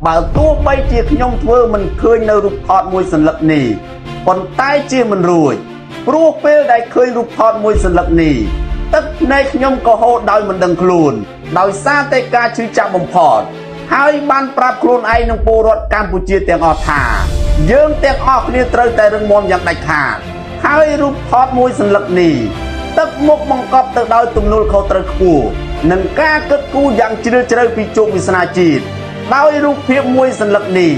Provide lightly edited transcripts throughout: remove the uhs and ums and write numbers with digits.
បើទោះបីជាខ្ញុំធ្វើមិនឃើញនៅរូបថតមួយសន្លឹកនេះប៉ុន្តែជាមិនរួចព្រោះពេលដែលឃើញរូបថតមួយសន្លឹកនេះទឹកភ្នែកខ្ញុំក៏ហូរដោយមិនដឹងខ្លួនដោយសារតែការឈឺចាប់បំផុតហើយបានប្រាប់ខ្លួនឯងនិងពលរដ្ឋកម្ពុជាទាំងអស់ថាយើងទាំងអស់គ្នាត្រូវតែរឹងមាំយ៉ាងដាច់ខាតហើយរូបថតមួយសន្លឹកនេះទឹកមុខបង្កប់ទៅដោយទំនួលខុសត្រូវខ្ពស់និងការគិតគូរយ៉ាងជ្រាលជ្រៅពីជោគវាសនាជាតិដោយរូបភាពមួយសន្លឹកនេះ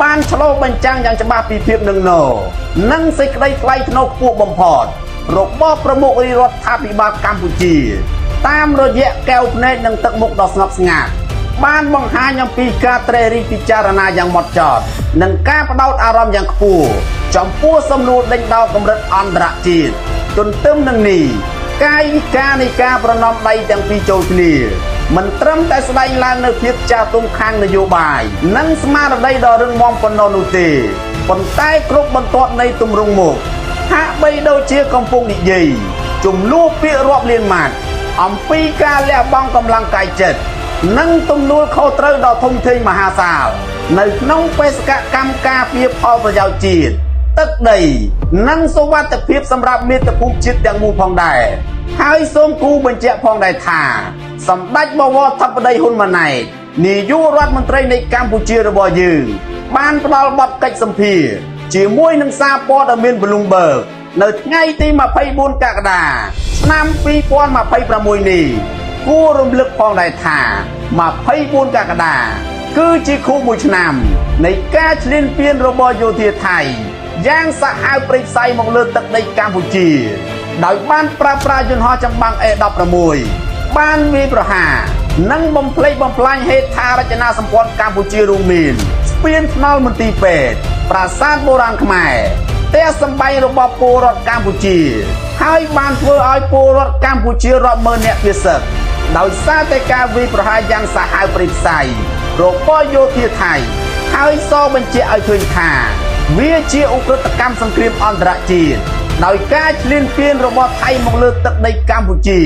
បានឆ្លុះបញ្ចាំងយ៉ាងច្បាស់ពីភាពនឹងណនិងសេចក្តីថ្លៃថ្នូរខ្ពស់បំផុតរបស់ប្រមុខរាជរដ្ឋាភិបាលកម្ពុជាតាមរយៈកែវភ្នែកនិងទឹកមុខដ៏ស្ងប់ស្ងាត់បានបង្ហាញអំពីការត្រេះរិះពិចារណាយ៉ាងម៉ត់ចត់និងការផ្ដោតអារម្មណ៍យ៉ាងខ្ពស់ចំពោះសំណួរដេញដោលកម្រិតអន្តរជាតិទន្ទឹមនឹងនេះកាយវិការនៃការប្រណម្យដៃទាំងពីរចូលគ្នាមិនត្រឹមតែស្ដែងឡើងនៅភាពចាស់ទុំខាងនយោបាយនិងស្មារតីដ៏រឹងមាំប៉ុណ្ណោះនោះទេប៉ុន្តែគ្រប់បន្ទាត់នៃទម្រង់មុខហាក់បីដូចជាកំពុងនិយាយជំនួសពាក្យរាប់លានម៉ាត់អំពីការលះបង់កម្លាំងកាយចិត្តនិងទំនួលខុសត្រូវដ៏ធំធេងមហាសាលនៅក្នុងបេសកកម្មការពារផលប្រយោជន៍ជាតិទឹកដីនិងសុវត្ថិភាពសម្រាប់មាតុភូមិជាតិទាំងមូលផងដែរហើយសូមគូបញ្ជាក់ផងដែរថាសម្ដេចបវរធិបតីហ៊ុនម៉ាណែតនាយករដ្ឋមន្ត្រីនៃកម្ពុជារបស់យើងបានផ្ដល់បទកិច្ចសម្ភារជាមួយនឹងសារព័ត៌មាន Bloomberg នៅថ្ងៃទី24កក្កដាឆ្នាំ2026នេះគួររំលឹកផងដែរថា24កក្កដាគឺជាខួប1ឆ្នាំនៃការឈ្លានពានរបស់យោធាថៃយ៉ាងសាហាវព្រៃផ្សៃមកលើទឹកដីកម្ពុជាដោយបានប្រើប្រាស់យន្តហោះចម្បាំង A16 បានវាយប្រហារនិងបំផ្លិចបំផ្លាញហេដ្ឋារចនាសម្ព័ន្ធកម្ពុជារួមមានស្ពានថ្នល់មន្ទីរពេទ្យប្រាសាទបុរាណខ្មែរផ្ទះសម្បែងរបស់ពលរដ្ឋកម្ពុជាហើយបានធ្វើឲ្យពលរដ្ឋកម្ពុជារាប់ម៉ឺននាក់ពិសិដ្ឋដោយសារតែការវាយប្រហារយ៉ាងសាហាវព្រៃផ្សៃរបស់យោធាថៃហើយសបញ្ជាក់ឲ្យឃើញថាវាជាឧក្រិដ្ឋកម្មសង្គ្រាមអន្តរជាតិដោយការឈ្លានពានរបស់ថៃមកលើទឹកដីកម្ពុជា